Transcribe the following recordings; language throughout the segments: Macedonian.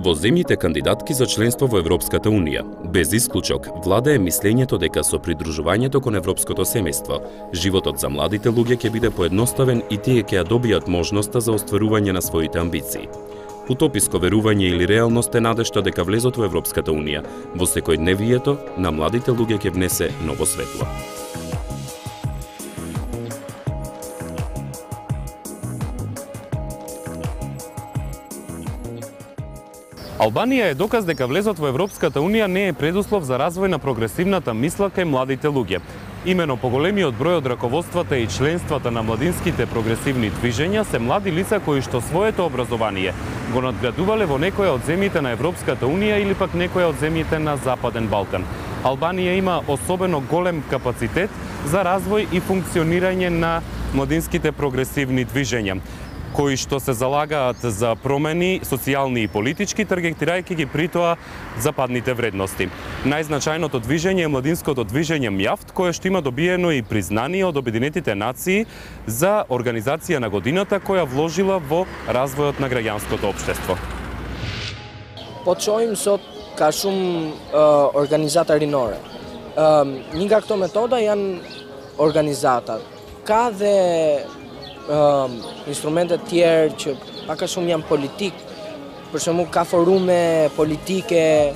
Во земјите кандидатки за членство во Европската Унија, без исклучок, владае мислењето дека со придружувањето кон европското семејство, животот за младите луѓе ќе биде поедноставен и тие ќе ја добијат можноста за остварување на своите амбиции. Утописко верување или реалност е надежта дека влезот во Европската Унија во секојдневието на младите луѓе ќе внесе ново светло. Албанија е доказ дека влезот во Европската Унија не е предуслов за развој на прогресивната мисла кај младите луѓе. Имено поголемиот број од раководствата и членствата на младинските прогресивни движења се млади лица кои што своето образование го надградувале во некоја од земјите на Европската Унија или пак некоја од земјите на Западен Балкан. Албанија има особено голем капацитет за развој и функционирање на младинските прогресивни движења, кои што се залагаат за промени социјални и политички, таргетирајќи ги при тоа западните вредности. Најзначајното движење е младинското движење МЈАФТ, кое што има добиено и признание од Обединетите нации за организација на годината која вложила во развојот на граѓанското општество. Почоим со ka shumë organizata rinore. Një nga këto metoda janë organizata. Ka dhe instrumente tjerë që pak a shumë janë politik, për shembull ka forume politike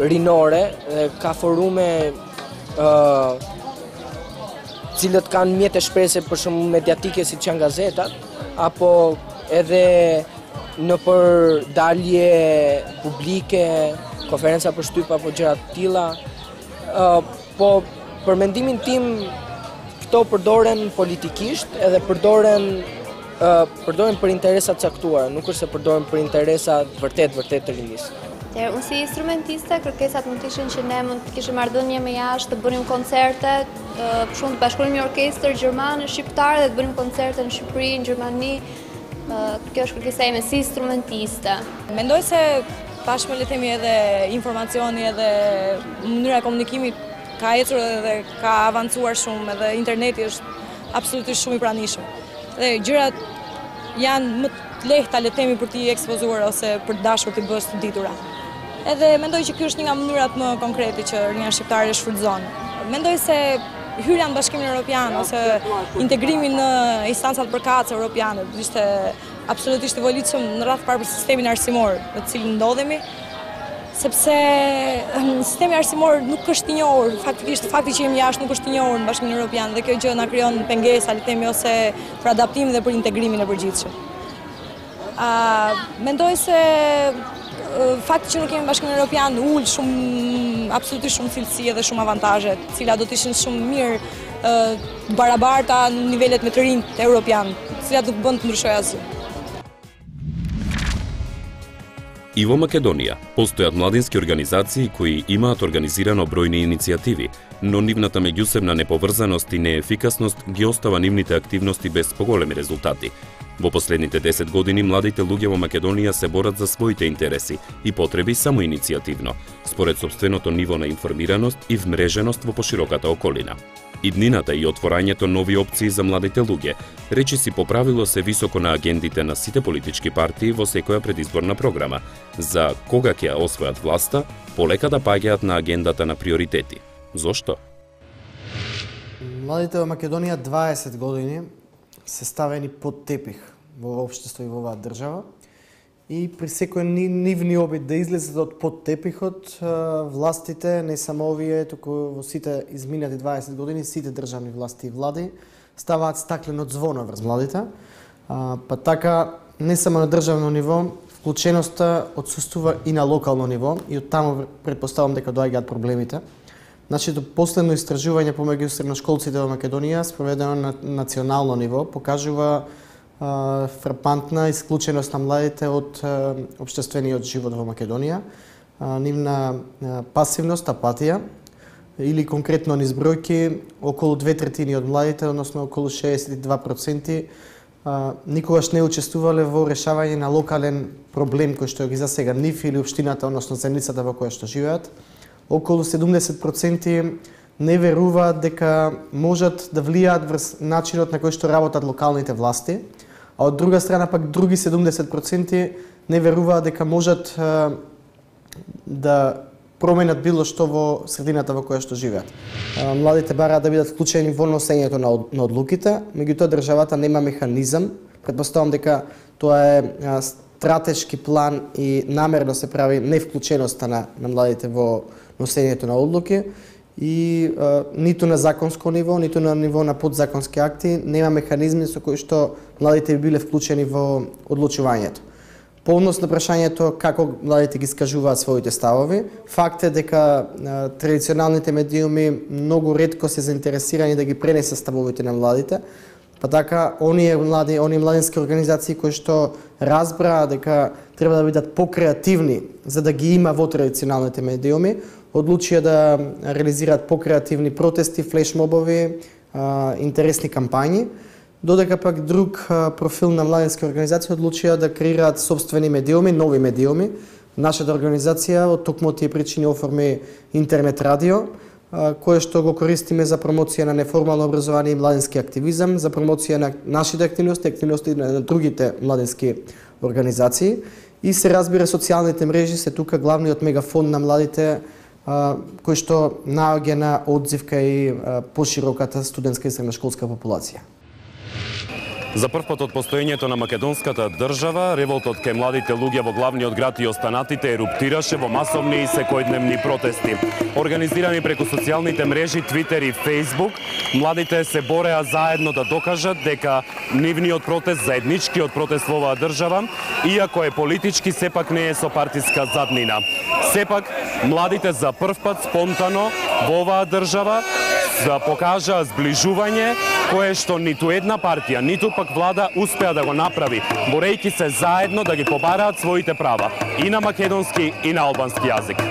rinore, ka forume cilët kanë mjete shprese për shembull mediatike siç janë gazetat, apo edhe në për dalje publike, konferenca për shtyp apo gjëra të tilla. Po për mendimin tim këto përdoren politikisht edhe përdoren për interesa të caktuara, nuk është se përdoren për interesa vërtet të rinisë. Unë si instrumentiste, kërkesat mund të ishin që ne mund të kishim marrëdhënie me jashtë, të bënim koncerte, për shembull të bashkohemi orkestër gjermane, shqiptare dhe të bënim koncerte në Shqipëri, në Gjermani. Kjo është kërkesa ime si instrumentiste. Mendoj se tashmë le të themi edhe informacioni edhe mënyra e komunikimit ka ecur dhe ka avancuar shumë, edhe interneti është absolutisht shumë i pranishëm. Dhe gjërat janë më të lehta le të themi për t'i ekspozuar ose për dashur t'i bësh të ditura. Edhe mendoj që ky është një nga mënyrat më konkrete që rinja shqiptare shfrytëzon. Mendoj se hyrja në Bashkimin Evropian ose integrimi në instancat përkatëse europiane ishte absolutisht i volitshëm në radhë parë për sistemin arsimor në të cilin ndodhemi, sepse sistemi arsimor nuk është i njohur, fakti që jemi jashtë nuk është i njohur në Bashkimin Evropian dhe kjo gjë na krijon pengesa le të themi ose për adaptimin dhe për integrimin e përgjithshëm. Mendoj se fakti që nuk kemi Bashkimin Evropian ul absolutisht shumë cilësi dhe shumë avantazhe, të cilat do të ishin shumë mirë barabarta në nivelet me të rinjt evropian, të cilat nuk bën të ndryshojë asgjë. И во Македонија постојат младински организации кои имаат организирано бројни иницијативи, но нивната меѓусебна неповрзаност и неефикасност ги остава нивните активности без поголеми резултати. Во последните 10 години младите луѓе во Македонија се борат за своите интереси и потреби самоиницијативно, според сопственото ниво на информираност и вмреженост во пошироката околина. Иднината и отворањето нови опции за младите луѓе речиси по правило се високо на агендите на сите политички партии во секоја предизборна програма, за кога ќе ја освојат власта, полека да паѓаат на агендата на приоритети. Зошто? Младите во Македонија 20 години се ставени под тепих во општество и во оваа држава и при секој нивни обид да излезат од под тепихот, властите, не само овие, туку во сите изминати 20 години, сите државни власти и влади ставаат стаклено звоно врз младите, па така не само на државно ниво, вклученоста отсуствува и на локално ниво и од таму претпоставам дека доаѓаат проблемите. Значи, последно истражување помеѓу средношколците во Македонија, спроведено на национално ниво, покажува фрапантна исклученост на младите од општествениот живот во Македонија, нивна пасивност, апатија, или конкретно низ бројки, околу 2/3 од младите, односно околу 62%, никогаш не учествувале во решавање на локален проблем кој што ги засега нив или општината, односно земјицата во која што живеат. Околу 70% не веруваат дека можат да влијаат врз начинот на кој што работат локалните власти, а од друга страна пак други 70% не веруваат дека можат да променат било што во средината во која што живеат. Младите бараат да бидат вклучени во носењето на одлуките, меѓутоа државата нема механизам. Претпоставам дека тоа е стратешки план и намерно се прави невклученоста на младите во носењето на одлуки и ниту на законско ниво, ниту на ниво на подзаконски акти нема механизми со кои што младите би биле вклучени во одлучувањето. По однос на прашањето како младите ги скажуваат своите ставови, факт е дека традиционалните медиуми многу ретко се заинтересирани да ги пренесат ставовите на младите, па така оние младински организации кои што разбраа дека треба да бидат покреативни за да ги има во традиционалните медиуми, одлучија да реализираат покреативни протести, флешмобови, интересни кампањи, додека пак друг профил на младински организации одлучија да креираат собствени медиуми, нови медиуми. Нашата организација од токму тие причини оформи интернет радио, кое што го користиме за промоција на неформално образование и младински активизам, за промоција на нашите активности на другите младински организации и се разбира социјалните мрежи се тука главниот мегафон на младите кој што наоѓа на одзивка и пошироката студентска и средношколска популација. За прв пат од постоењето на македонската држава, револтот кај младите луѓе во главниот град и останатите еруптираше во масовни и секојдневни протести. Организирани преку социјалните мрежи Твитер и Фејсбук, младите се бореа заедно да докажат дека нивниот протест, заедничкиот протест во оваа држава, иако е политички, сепак не е со партиска заднина. Сепак, младите за прв пат спонтано во оваа држава да покажаа зближување кое што ниту една партија, ниту пак влада успеа да го направи, борејќи се заедно да ги побараат своите права и на македонски и на албански јазик.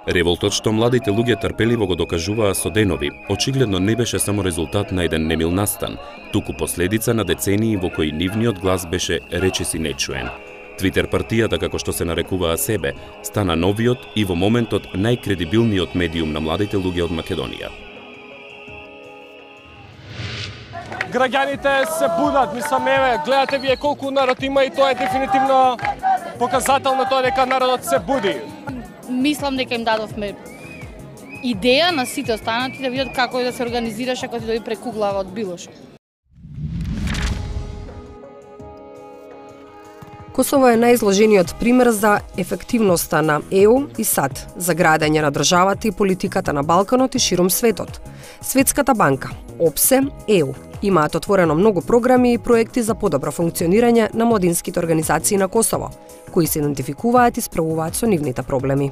Револтот што младите луѓе трпеливо го докажуваа со денови, очигледно не беше само резултат на еден немил настан, туку последица на децении во кои нивниот глас беше речиси нечуен. Твитер партијата, како што се нарекуваа себе, стана новиот и во моментот најкредибилниот медиум на младите луѓе од Македонија. Граѓаните се будат, мислам, еве, гледате вие колку народ има и тоа е дефинитивно показател на тоа дека народот се буди. Мислам дека им дадовме идеја на сите останати да видат како да се организираше кога да прекуглава од било што. Косово е најизложениот пример за ефективноста на ЕУ и САД за градење на државата и политиката на Балканот и ширум светот. Светската банка, ОПСЕ, ЕУ имаат отворено многу програми и проекти за подобро функционирање на младинските организации на Косово, кои се идентификуваат и справуваат со нивните проблеми.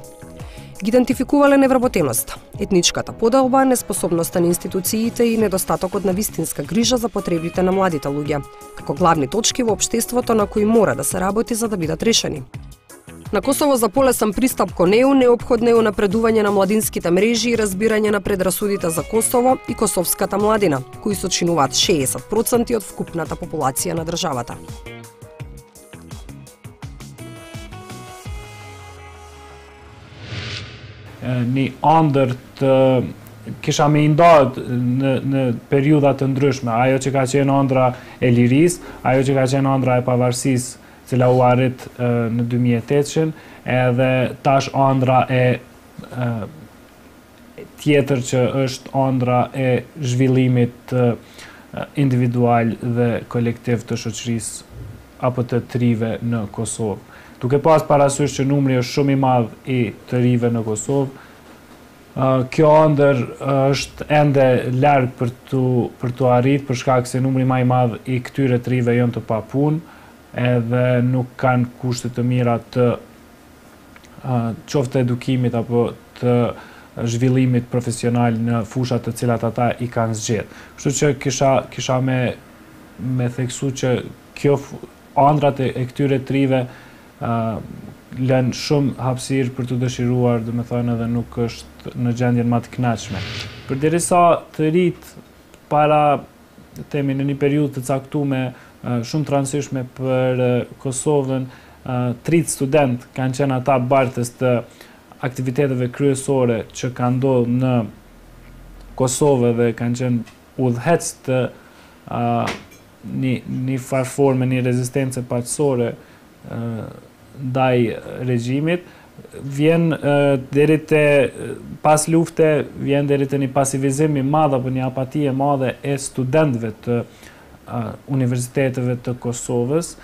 Ги идентификувале невработеноста, етничката поделба, неспособноста на институциите и недостатокот на вистинска грижа за потребите на младите луѓе, како главни точки во општеството на кои мора да се работи за да бидат решени. На Косово за полесен пристап кон ЕУ неопходно е унапредување на младинските мрежи и разбирање на предрасудите за Косово и косовската младина, кои сочинуваат 60% од вкупната популација на државата. Një andërt kisha me indat në periuda të ndryshme, ajo që ka qenë ëndra e liris, ajo që ka qenë ëndra e pavarësisë, cila u arrit në 2008, edhe tash ëndra e tjetër që është ëndra e zhvillimit individual dhe kolektiv të shoqërisë apo të trive në Kosovë. Duke pas parasysh që numri është shumë i madh i të rive në Kosovë, kjo ëndër është ende larg për tu arrit, për shkak se numri më i madh i këtyre të rive janë të papunë, edhe nuk kanë kushte të mira të qoftë edukimit apo të zhvillimit profesional në fushat të cilat ata i kanë zgjedhur. Kështu që kisha me theksu që kjo ëndrat e këtyre të rive lën shumë hapësirë për të dëshiruar, dhe me thënë edhe nuk është në gjendjen më të kënaqshme. Përderisa të rit para temi në një periudhë të caktuar shumë të rëndësishme për Kosovën, 30 student kanë qenë ata bartës të aktiviteteve kryesore që kanë ndodhur në Kosovë dhe kanë qenë udhëhec të një farforme, një rezistence paqësore ndaj regjimit, vjen deri te pas lufte, vjen deri te një pasivizim i madh apo një apatie e madhe e studentëve të universiteteve të Kosovës.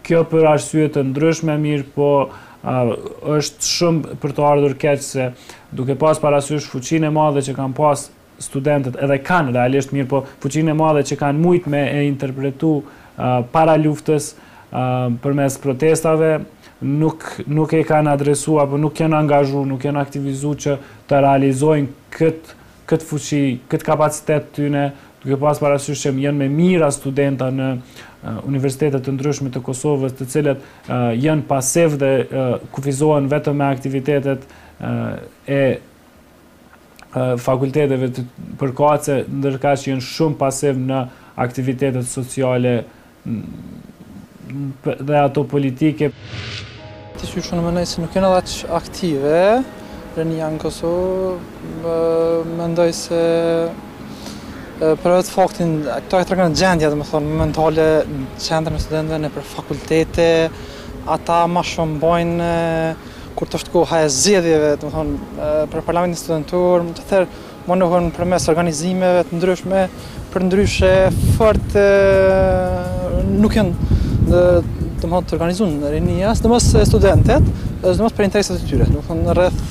Kjo për arsye të ndryshme, mirë po është shumë për të ardhur keq se duke pas parasysh fuqinë e madhe që kanë pas studentët, edhe kanë realisht, mirë po fuqinë e madhe që kanë mujt me e interpretu para luftës përmes protestave, nuk e kanë adresu apo nuk janë angazhu, nuk janë aktivizu që të realizojnë këtë fuqi, këtë kapacitet tyne, duke pas parasysh që janë me mira studenta në universitetet të ndryshme të Kosovës, të cilët janë pasiv dhe kufizohen vetëm me aktivitetet e fakulteteve të përkatëse, ndërka që janë shumë pasiv në aktivitetet sociale dhe ato politike. Të qyshë në mënej se nuk janë edhe aktive, rënia në Kosovë, mendoj se për vetë faktin, këto e të regënë gjendja, dhe më thonë, mentale në qendrën e studentëve, në për fakultete, ata ma shumë bojnë, kur të është koha e zgjedhjeve, dhe më thonë, për parlamentin studentur, më të thërë, më nëhën për mes organizimeve të ndryshme, për ndryshe fort nuk janë, dhe më thonë, të organizuar në rinia, së dhe mos studentet, së dhe mos për interesat e tyre, dhe më thonë, rreth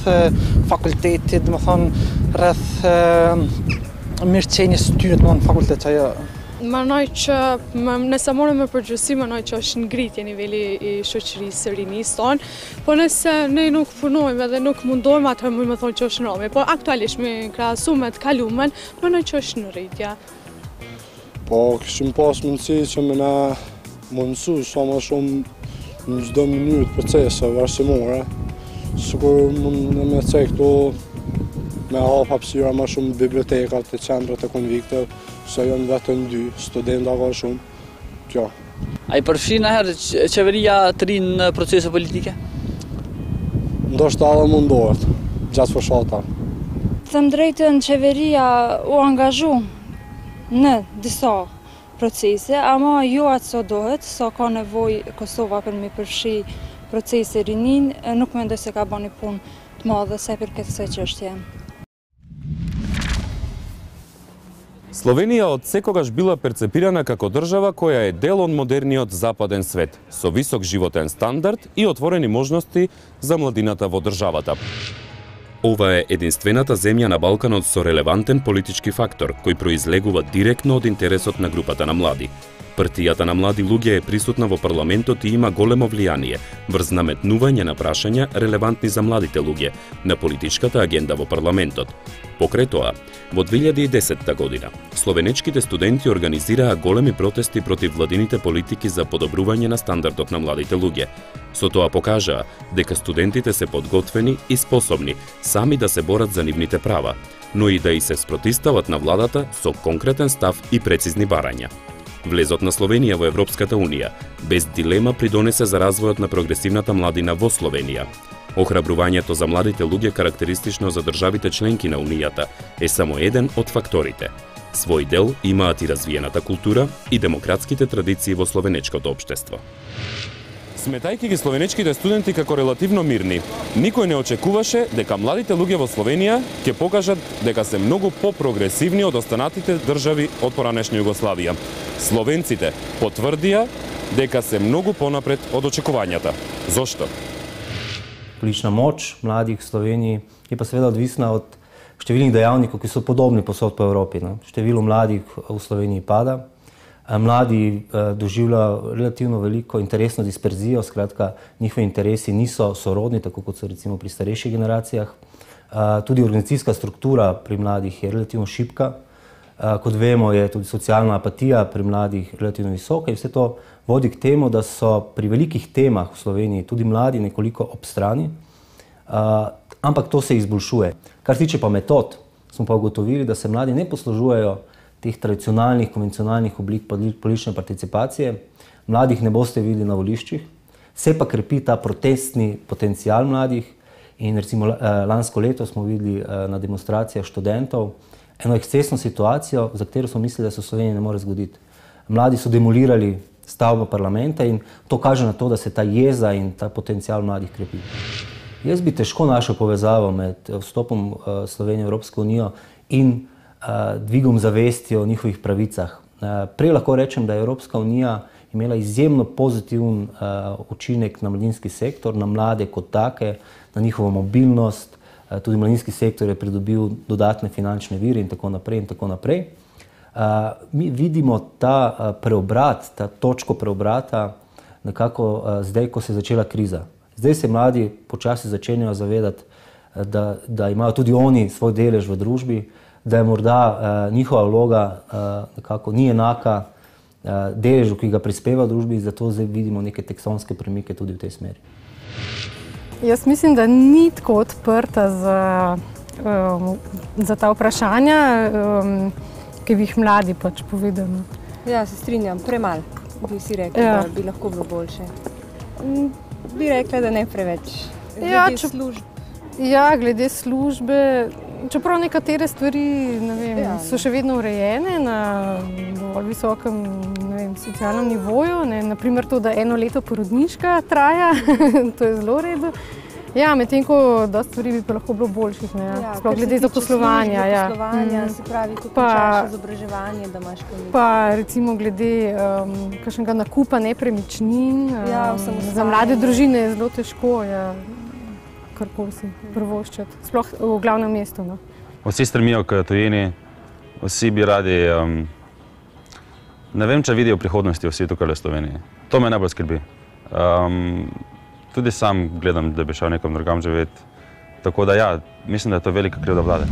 fakultetit, dhe më thonë, rreth mirëqenjes së tyre të fakultet që ajo. Mendoj që nëse morëm me përgjithësi, mendoj që është ngritje niveli i shoqërisë së rinisë tonë, po nëse ne nuk punojmë dhe nuk mundohemi, atëherë mund të thonë që është në rrëmje, po aktualisht me krahasu me të kalumen, mendoj që është në rritje. Po kishim pas mundësi që me na mundësu sa më shumë në çdo mënyrë procese varësimore, sikur mund me këto me hap hapësira më shumë bibliotekat e qendrat e konvikteve, se janë vetëm 2, studenta ka shumë, kjo. A i përfshin herë qeveria të rinë në procese politike? Ndoshta edhe mundohet, gjatë fshata. Them drejtën, qeveria u angazhu në disa procese, ama jo atë sa dohet, sa ka nevojë Kosova për me përfshi procese rinin, nuk mendoj se ka bërë një punë të madhe sa për këtë çështje. Словенија од секогаш била перцепирана како држава која е дел од модерниот западен свет, со висок животен стандард и отворени можности за младината во државата. Ова е единствената земја на Балканот со релевантен политички фактор, кој произлегува директно од интересот на групата на млади. Партијата на млади луѓе е присутна во парламентот и има големо влијание врз наметнување на прашања релевантни за младите луѓе на политичката агенда во парламентот. Покрај тоа, во 2010 година, словенечките студенти организираа големи протести против владините политики за подобрување на стандардот на младите луѓе. Со тоа покажаа дека студентите се подготвени и способни сами да се борат за нивните права, но и да и се спротивстават на владата со конкретен став и прецизни барања. Влезот на Словенија во Европската Унија без дилема придонесе за развојот на прогресивната младина во Словенија. Охрабрувањето за младите луѓе карактеристично за државите членки на Унијата е само еден од факторите. Свој дел имаат и развиената култура и демократските традиции во словенечкото општество. Сметајќи ги словенечките студенти како релативно мирни, никој не очекуваше дека младите луѓе во Словенија ќе покажат дека се многу по-прогресивни од останатите држави од поранешна Југославија. Словенците потврдија дека се многу понапред од очекувањата. Зошто? Politična moč mladih v Sloveniji je pa seveda odvisna od številnih dejavnikov, ki so podobni posod po Evropi. Število mladih v Sloveniji pada, mladi doživljajo relativno veliko interesno disperzijo, skratka njihovi interesi niso sorodni, tako kot so recimo pri starejših generacijah. Tudi organizacijska struktura pri mladih je relativno šibka. Kot vemo, je tudi socialna apatija pri mladih relativno visoka in vse to vodi k temu, da so pri velikih temah v Sloveniji tudi mladi nekoliko ob strani, ampak to se izboljšuje. Kar se tiče pa metod, smo pa ugotovili, da se mladi ne poslužujejo teh tradicionalnih, konvencionalnih oblik politične participacije. Mladih ne boste videli na voliščih, se pa krepi ta protestni potencial mladih in recimo lansko leto smo videli na demonstracijah študentov eno ekscesno situacijo, za katero smo mislili, da se v Sloveniji ne more zgoditi. Mladi so demolirali stavbo parlamenta in to kaže na to, da se ta jeza in ta potencial mladih krepi. Jaz bi težko našel povezavo med vstopom Slovenije v Evropsko unijo in dvigom zavesti o njihovih pravicah. Prej lahko rečem, da je Evropska unija imela izjemno pozitiven učinek na mladinski sektor, na mlade kot take, na njihovo mobilnost. Tudi mladinski sektor je pridobil dodatne finančne vire in tako naprej in tako naprej. Mi vidimo ta preobrat, ta točko preobrata nekako zdaj, ko se je začela kriza. Zdaj se mladi počasi začenjajo zavedati, da imajo tudi oni svoj delež v družbi, da je morda njihova vloga nekako ni enaka deležu, ki ga prispeva v družbi, zato zdaj vidimo neke tektonske premike tudi v tej smeri. Jaz mislim, da ni tako odprta za ta vprašanja, ki bi jih mladi pač povedali. Ja, se strinjam, premalo bi si rekli, da bi lahko bilo boljše. Bi rekla, da ne preveč. Glede služb. Ja, glede službe, čeprav nekatere stvari so še vedno urejene na dovolj visokem socialnem nivoju. Naprimer to, da 1 leto porodniška traja, to je zelo v redu. Ja, medtem ko dosti stvari bi pa lahko bilo boljših, sploh glede zaposlovanja. Se pravi, ko končaš izobraževanje, da imaš kaj. Pa recimo glede kakšnega nakupa nepremičnin, za mlade družine je zelo težko. Karkoli si privoščiti, sploh v glavnem mestu. Vsi stremijo k tujini, vsi bi radi, ne vem, če vidijo prihodnosti vsi tukaj v Sloveniji. To me najbolj skrbi. Tudi sam gledam, da bi šel nekom drugam živeti. Tako da ja, mislim, da je to velika krivda vlade.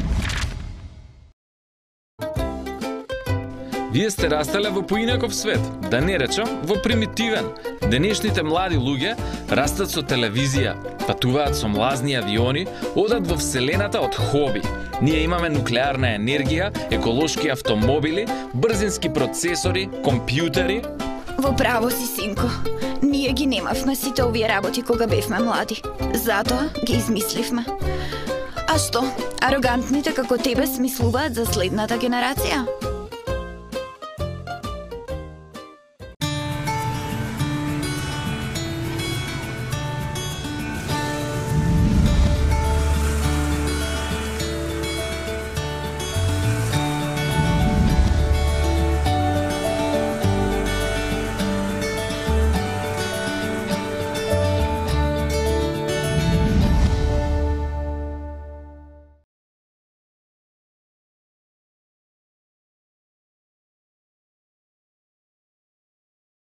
Вие сте растале во поинаков свет, да не речам во примитивен. Денешните млади луѓе растат со телевизија, патуваат со млазни авиони, одат во вселената од хоби. Ние имаме нуклеарна енергија, еколошки автомобили, брзински процесори, компјутери. Во право си, синко. Ние ги немавме сите овие работи кога бевме млади. Затоа ги измисливме. А што? Арогантните како тебе смислуваат за следната генерација?